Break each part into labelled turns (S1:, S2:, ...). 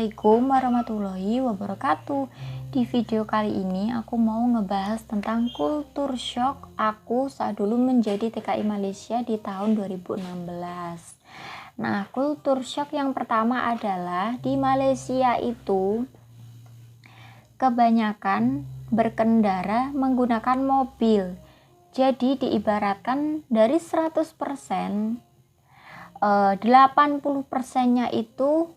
S1: Assalamualaikum warahmatullahi wabarakatuh. Di video kali ini aku mau ngebahas tentang kultur shock aku saat dulu menjadi TKI Malaysia di tahun 2016. Nah, kultur shock yang pertama adalah di Malaysia itu kebanyakan berkendara menggunakan mobil. Jadi diibaratkan dari 100%, 80%-nya itu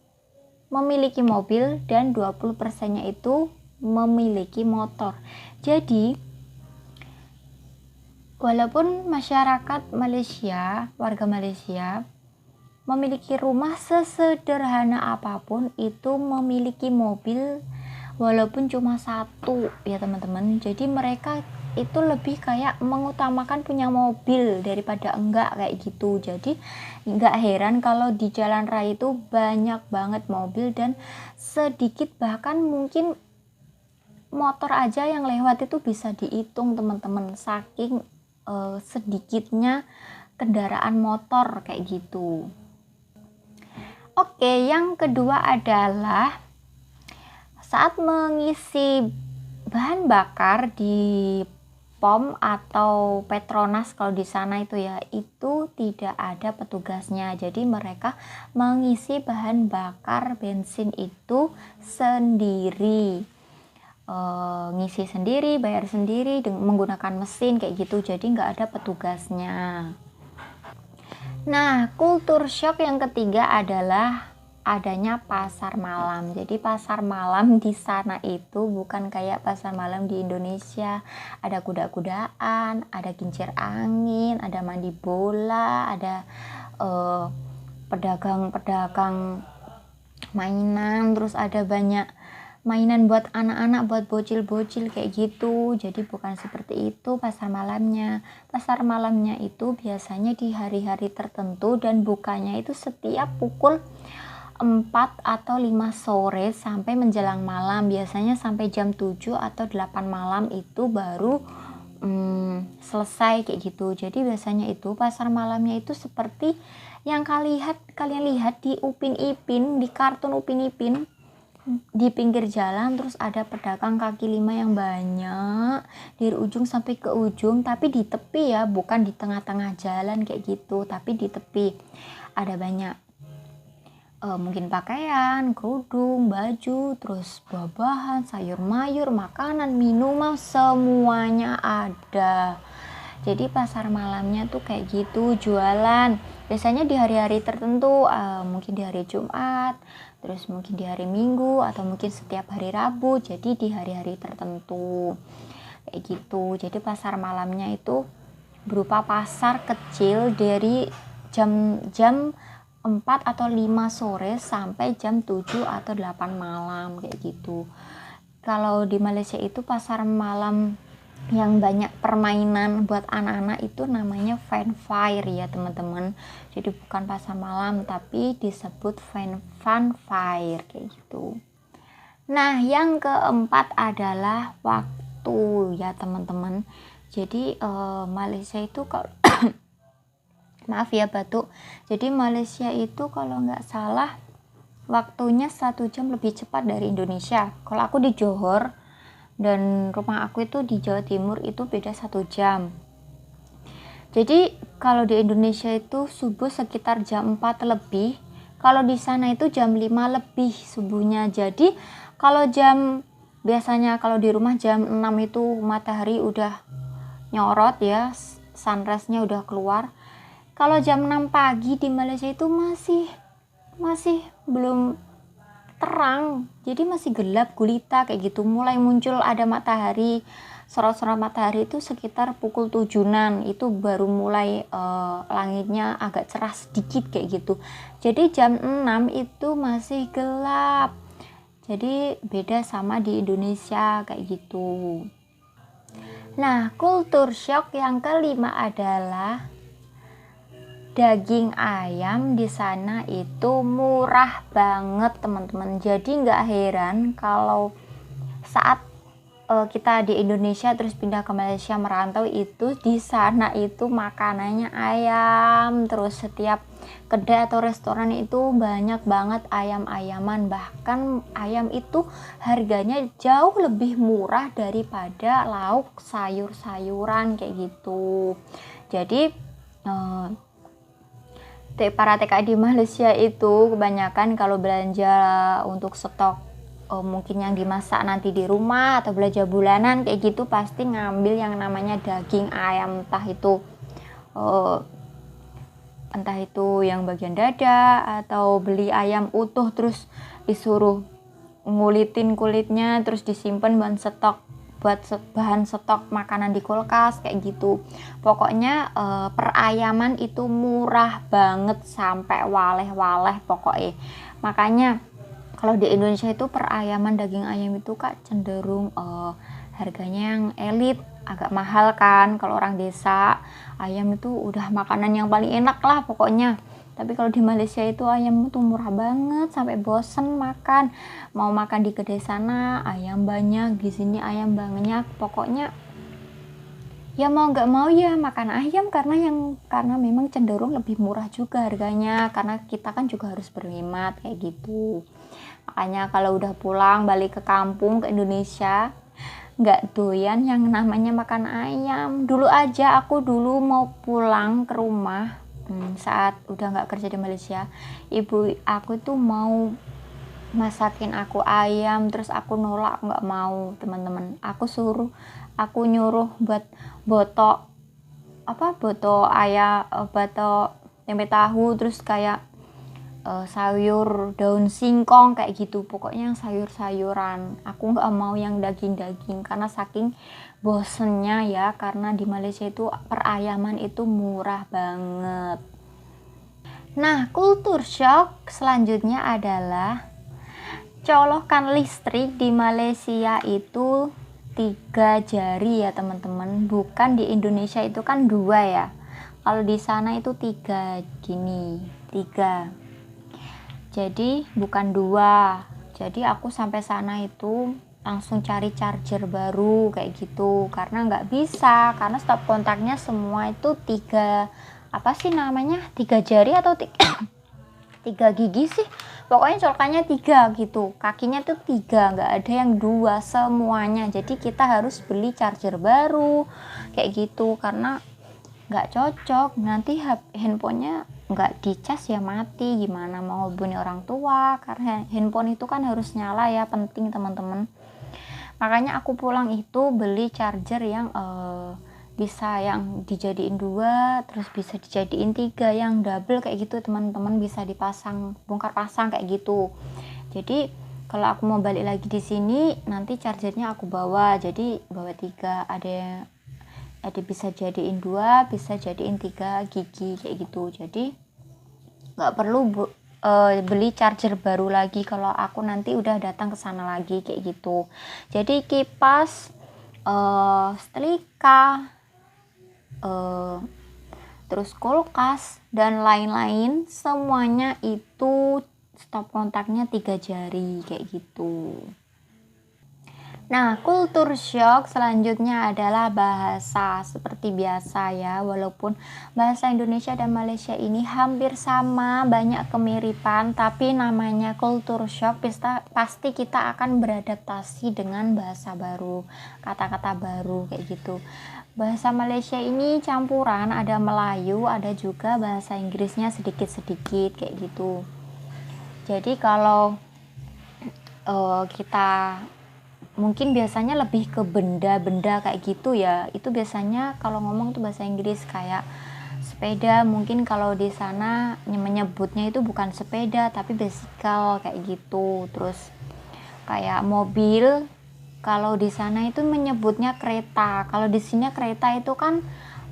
S1: memiliki mobil dan 20%-nya itu memiliki motor. Jadi walaupun masyarakat Malaysia, warga Malaysia memiliki rumah sesederhana apapun, itu memiliki mobil walaupun cuma satu ya teman-teman. Jadi mereka itu lebih kayak mengutamakan punya mobil daripada enggak kayak gitu. Jadi enggak heran kalau di jalan raya itu banyak banget mobil dan sedikit, bahkan mungkin motor aja yang lewat itu bisa dihitung teman-teman, saking sedikitnya kendaraan motor kayak gitu. Oke, yang kedua adalah saat mengisi bahan bakar di POM atau Petronas, kalau di sana itu ya, itu tidak ada petugasnya. Jadi mereka mengisi bahan bakar bensin itu sendiri, ngisi sendiri, bayar sendiri menggunakan mesin kayak gitu. Jadi nggak ada petugasnya. Nah, kultur shock yang ketiga adalah adanya pasar malam. Jadi pasar malam di sana itu bukan kayak pasar malam di Indonesia. Ada kuda-kudaan, ada kincir angin, ada mandi bola, ada pedagang-pedagang mainan, terus ada banyak mainan buat anak-anak, buat bocil-bocil kayak gitu. Jadi bukan seperti itu pasar malamnya. Pasar malamnya itu biasanya di hari-hari tertentu dan bukanya itu setiap pukul 4 atau 5 sore sampai menjelang malam. Biasanya sampai jam 7 atau 8 malam itu baru selesai kayak gitu. Jadi biasanya itu pasar malamnya itu seperti yang kalian lihat di Upin Ipin, di kartun Upin Ipin, di pinggir jalan. Terus ada pedagang kaki lima yang banyak dari ujung sampai ke ujung, tapi di tepi ya, bukan di tengah-tengah jalan kayak gitu, tapi di tepi. Ada banyak mungkin pakaian, kerudung, baju, terus buah-buahan, sayur mayur, makanan, minuman, semuanya ada. Jadi pasar malamnya tuh kayak gitu jualan. Biasanya di hari-hari tertentu, mungkin di hari Jumat, terus mungkin di hari Minggu, atau mungkin setiap hari Rabu. Jadi di hari-hari tertentu kayak gitu. Jadi pasar malamnya itu berupa pasar kecil dari jam 4 atau 5 sore sampai jam 7 atau 8 malam kayak gitu. Kalau di Malaysia itu pasar malam yang banyak permainan buat anak-anak itu namanya Fun Fair ya teman-teman. Jadi bukan pasar malam tapi disebut Fun Fair kayak gitu. Nah, yang keempat adalah waktu ya teman-teman. Jadi Malaysia itu kalau maaf ya batuk. Jadi Malaysia itu kalau nggak salah waktunya 1 jam lebih cepat dari Indonesia. Kalau aku di Johor dan rumah aku itu di Jawa Timur itu beda 1 jam. Jadi kalau di Indonesia itu subuh sekitar jam 4 lebih. Kalau di sana itu jam 5 lebih subuhnya. Jadi kalau biasanya kalau di rumah jam 6 itu matahari udah nyorot ya, sunrise-nya udah keluar. Kalau jam 6 pagi di Malaysia itu masih belum terang, jadi masih gelap gulita kayak gitu. Mulai muncul ada matahari, sorot-sorot matahari itu sekitar pukul 7-an, itu baru mulai langitnya agak cerah sedikit kayak gitu. Jadi jam 6 itu masih gelap. Jadi beda sama di Indonesia kayak gitu. Nah, kultur shock yang kelima adalah daging ayam di sana itu murah banget teman-teman. Jadi nggak heran kalau saat kita di Indonesia terus pindah ke Malaysia merantau, itu di sana itu makanannya ayam terus. Setiap kedai atau restoran itu banyak banget ayam-ayaman, bahkan ayam itu harganya jauh lebih murah daripada lauk sayur-sayuran kayak gitu. Jadi para TKI di Malaysia itu kebanyakan kalau belanja untuk stok mungkin yang dimasak nanti di rumah atau belanja bulanan kayak gitu, pasti ngambil yang namanya daging ayam, entah itu yang bagian dada atau beli ayam utuh terus disuruh ngulitin kulitnya terus disimpan buat bahan stok makanan di kulkas kayak gitu. Pokoknya perayaman itu murah banget sampai waleh-waleh pokoknya. Makanya kalau di Indonesia itu perayaman daging ayam itu Kak cenderung harganya yang elit, agak mahal kan. Kalau orang desa ayam itu udah makanan yang paling enak lah pokoknya. Tapi kalau di Malaysia itu ayam tuh murah banget sampai bosen makan. Mau makan di kedai sana ayam banyak, di sini ayam banyak. Pokoknya ya mau nggak mau ya makan ayam, karena memang cenderung lebih murah juga harganya, karena kita kan juga harus berhemat kayak gitu. Makanya kalau udah pulang balik ke kampung ke Indonesia nggak doyan yang namanya makan ayam. Aku dulu mau pulang ke rumah saat udah nggak kerja di Malaysia, ibu aku tuh mau masakin aku ayam, terus aku nolak, nggak mau teman-teman. Aku nyuruh buat botok ayam, botok tempe tahu, terus kayak sayur daun singkong kayak gitu. Pokoknya yang sayur-sayuran, aku nggak mau yang daging-daging karena saking bosennya ya, karena di Malaysia itu perayaman itu murah banget. Nah, kultur shock selanjutnya adalah colokan listrik di Malaysia itu 3 jari ya teman-teman, bukan di Indonesia itu kan 2 ya. Kalau di sana itu 3 gini, 3. Jadi bukan 2. Jadi aku sampai sana itu langsung cari charger baru kayak gitu, karena nggak bisa, karena stop kontaknya semua itu 3 jari atau 3 gigi sih, pokoknya colokannya 3 gitu, kakinya tuh 3, nggak ada yang 2 semuanya. Jadi kita harus beli charger baru kayak gitu, karena nggak cocok, nanti handphonenya nggak dicas ya mati, gimana mau hubungi orang tua, karena handphone itu kan harus nyala ya, penting teman-teman. Makanya aku pulang itu beli charger yang bisa yang dijadiin 2, terus bisa dijadiin 3, yang double kayak gitu teman-teman, bisa dipasang, bongkar pasang kayak gitu. Jadi kalau aku mau balik lagi di sini nanti chargernya aku bawa, jadi bawa 3, ada bisa jadiin 2, bisa jadiin 3 gigi kayak gitu. Jadi nggak perlu beli charger baru lagi kalau aku nanti udah datang ke sana lagi kayak gitu. Jadi kipas, setrika, terus kulkas dan lain-lain semuanya itu stop kontaknya 3 jari kayak gitu. Nah, kultur shock selanjutnya adalah bahasa. Seperti biasa ya, walaupun bahasa Indonesia dan Malaysia ini hampir sama, banyak kemiripan, tapi namanya kultur shock pasti kita akan beradaptasi dengan bahasa baru, kata-kata baru kayak gitu. Bahasa Malaysia ini campuran, ada Melayu, ada juga bahasa Inggrisnya sedikit-sedikit kayak gitu. Jadi kalau kita mungkin biasanya lebih ke benda-benda kayak gitu ya, itu biasanya kalau ngomong tuh bahasa Inggris. Kayak sepeda, mungkin kalau di sana menyebutnya itu bukan sepeda tapi bicycle kayak gitu. Terus kayak mobil, kalau di sana itu menyebutnya kereta. Kalau di sini kereta itu kan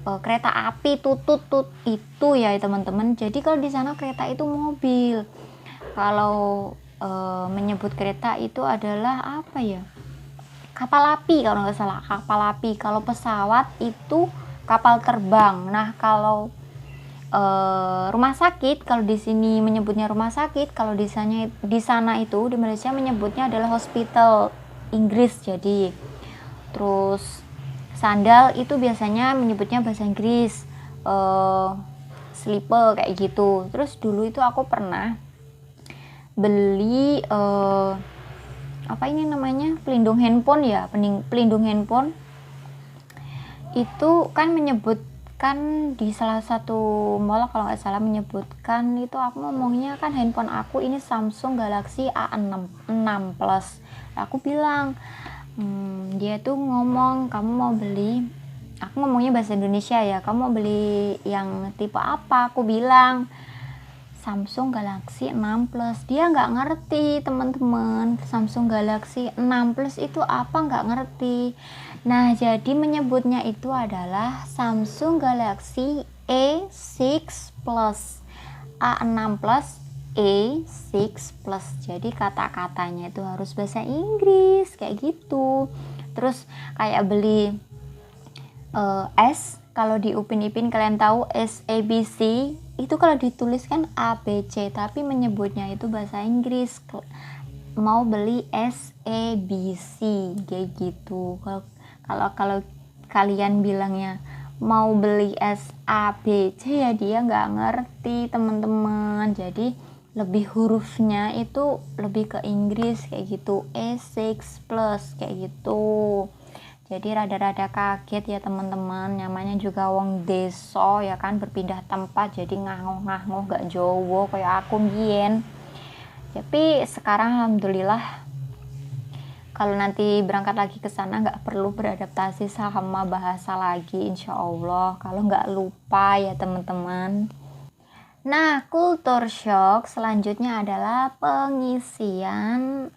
S1: kereta api tutut itu ya teman-teman. Jadi kalau di sana kereta itu mobil. Kalau menyebut kereta itu adalah apa ya, kapal api kalau nggak salah, kapal api. Kalau pesawat itu kapal terbang. Nah, kalau rumah sakit, kalau di sini menyebutnya rumah sakit, kalau di sana itu di Malaysia menyebutnya adalah hospital, Inggris. Jadi Terus sandal itu biasanya menyebutnya bahasa Inggris slipper kayak gitu. Terus dulu itu aku pernah beli apa ini namanya, pelindung handphone ya, pelindung handphone itu kan menyebutkan di salah satu mall kalau nggak salah, menyebutkan itu, aku ngomongnya kan handphone aku ini Samsung Galaxy A6 Plus. Aku bilang dia tuh ngomong, kamu mau beli, aku ngomongnya bahasa Indonesia ya, kamu mau beli yang tipe apa? Aku bilang Samsung Galaxy 6 Plus. Dia nggak ngerti teman-teman, Samsung Galaxy 6 Plus itu apa, nggak ngerti. Nah, jadi menyebutnya itu adalah Samsung Galaxy A6 Plus, A6 Plus, A6 Plus. Jadi kata-katanya itu harus bahasa Inggris kayak gitu. Terus kayak beli S, kalau di Upin Ipin kalian tahu S A B C, itu kalau dituliskan A B C tapi menyebutnya itu bahasa Inggris. Mau beli S A B C kayak gitu. Kalau kalian bilangnya mau beli S A B C ya dia nggak ngerti teman-teman. Jadi lebih hurufnya itu lebih ke Inggris kayak gitu, A6 Plus kayak gitu. Jadi rada-rada kaget ya teman-teman, namanya juga wong deso ya kan, berpindah tempat jadi ngangguh-ngangguh gak jowo kayak aku mbien. Tapi sekarang alhamdulillah kalau nanti berangkat lagi ke sana nggak perlu beradaptasi sama bahasa lagi insya Allah, kalau nggak lupa ya teman-teman. Nah, culture shock selanjutnya adalah pengisian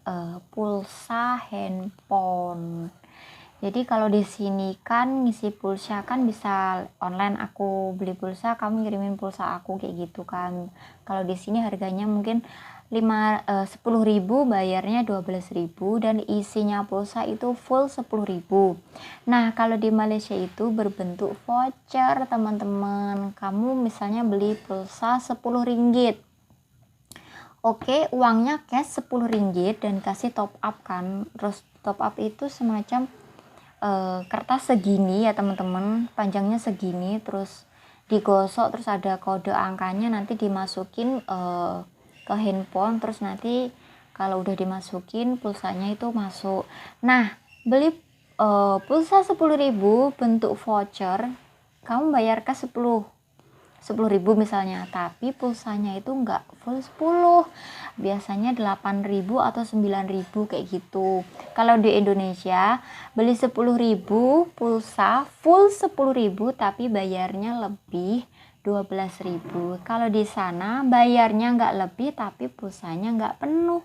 S1: pulsa handphone. Jadi kalau di sini kan ngisi pulsa kan bisa online, aku beli pulsa kamu ngirimin pulsa aku kayak gitu kan. Kalau di sini harganya mungkin 10.000, bayarnya 12.000 dan isinya pulsa itu full 10.000. Nah, kalau di Malaysia itu berbentuk voucher, teman-teman. Kamu misalnya beli pulsa 10 ringgit. Oke, uangnya cash 10 ringgit dan kasih top up kan. Terus top up itu semacam kertas segini ya teman-teman, panjangnya segini, terus digosok, terus ada kode angkanya, nanti dimasukin ke handphone, terus nanti kalau udah dimasukin pulsanya itu masuk. Nah, beli pulsa 10.000 bentuk voucher, kamu bayar ke 10.000 misalnya, tapi pulsanya itu enggak full 10, biasanya 8.000 atau 9.000 kayak gitu. Kalau di Indonesia beli 10.000 pulsa full 10.000 tapi bayarnya lebih 12.000. Kalau di sana bayarnya enggak lebih tapi pulsanya enggak penuh,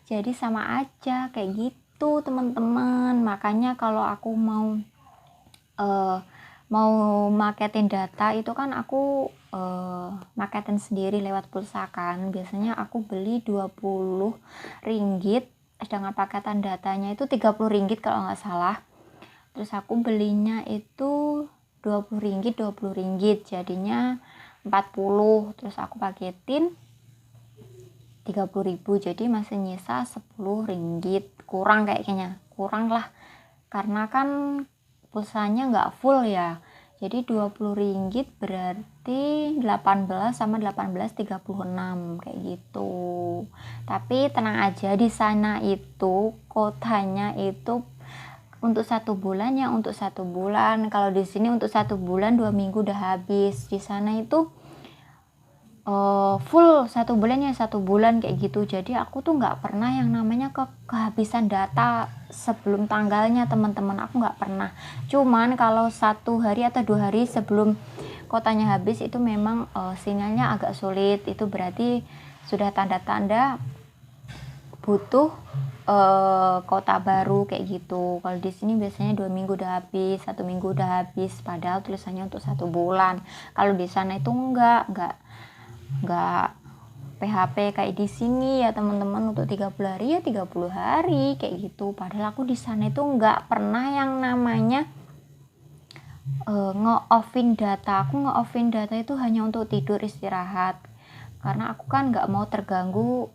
S1: jadi sama aja kayak gitu teman-teman. Makanya kalau aku mau marketin data itu kan aku marketin sendiri lewat pulsa kan. Biasanya aku beli 20 ringgit, sedangkan paketan datanya itu 30 ringgit kalau nggak salah. Terus aku belinya itu 20 ringgit, jadinya 40. Terus aku paketin 30.000, jadi masih nyisa 10 ringgit. Kurang kayaknya, kurang lah. Karena kan pulsanya nggak full ya, jadi 20 ringgit berarti 18 sama 18 36 kayak gitu. Tapi tenang aja, di sana itu kotanya itu untuk 1 bulan ya, untuk 1 bulan. Kalau di sini untuk 1 bulan 2 minggu udah habis. Di sana itu full 1 bulan ya, 1 bulan kayak gitu. Jadi aku tuh nggak pernah yang namanya kehabisan data sebelum tanggalnya teman-teman, aku nggak pernah. Cuman kalau 1 hari atau 2 hari sebelum kotanya habis itu memang sinyalnya agak sulit, itu berarti sudah tanda-tanda butuh kota baru kayak gitu. Kalau di sini biasanya 2 minggu udah habis, 1 minggu udah habis, padahal tulisannya untuk 1 bulan. Kalau di sana itu enggak PHP kayak di sini ya teman-teman, untuk 30 hari ya 30 hari kayak gitu. Padahal aku di sana itu nggak pernah yang namanya nge-offin data. Aku nge-offin data itu hanya untuk tidur istirahat, karena aku kan nggak mau terganggu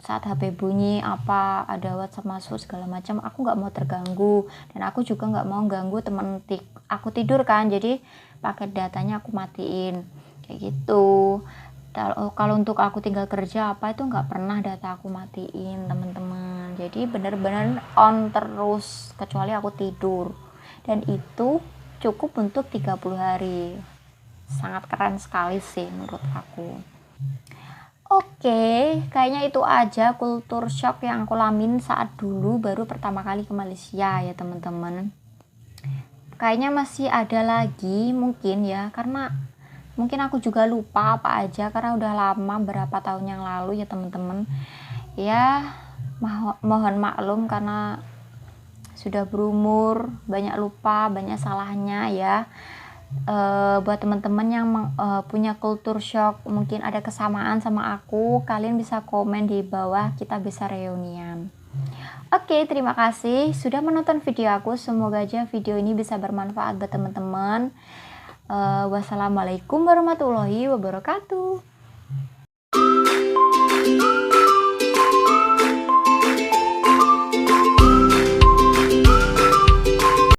S1: saat HP bunyi apa ada WhatsApp masuk segala macam, aku nggak mau terganggu, dan aku juga nggak mau ganggu temen aku tidur kan, jadi paket datanya aku matiin kayak gitu. Kalau untuk aku tinggal kerja apa itu nggak pernah data aku matiin teman-teman, jadi bener-bener on terus kecuali aku tidur, dan itu cukup untuk 30 hari. Sangat keren sekali sih menurut aku. Oke, kayaknya itu aja kultur shock yang aku alamin saat dulu baru pertama kali ke Malaysia ya teman-teman. Kayaknya masih ada lagi mungkin ya, karena mungkin aku juga lupa apa aja karena udah lama, berapa tahun yang lalu ya teman-teman. Ya, mohon maklum karena sudah berumur, banyak lupa, banyak salahnya ya. Buat teman-teman yang punya kultur shock, mungkin ada kesamaan sama aku, kalian bisa komen di bawah, kita bisa reunian. Oke, terima kasih sudah menonton video aku, semoga aja video ini bisa bermanfaat buat teman-teman. Wassalamualaikum warahmatullahi wabarakatuh.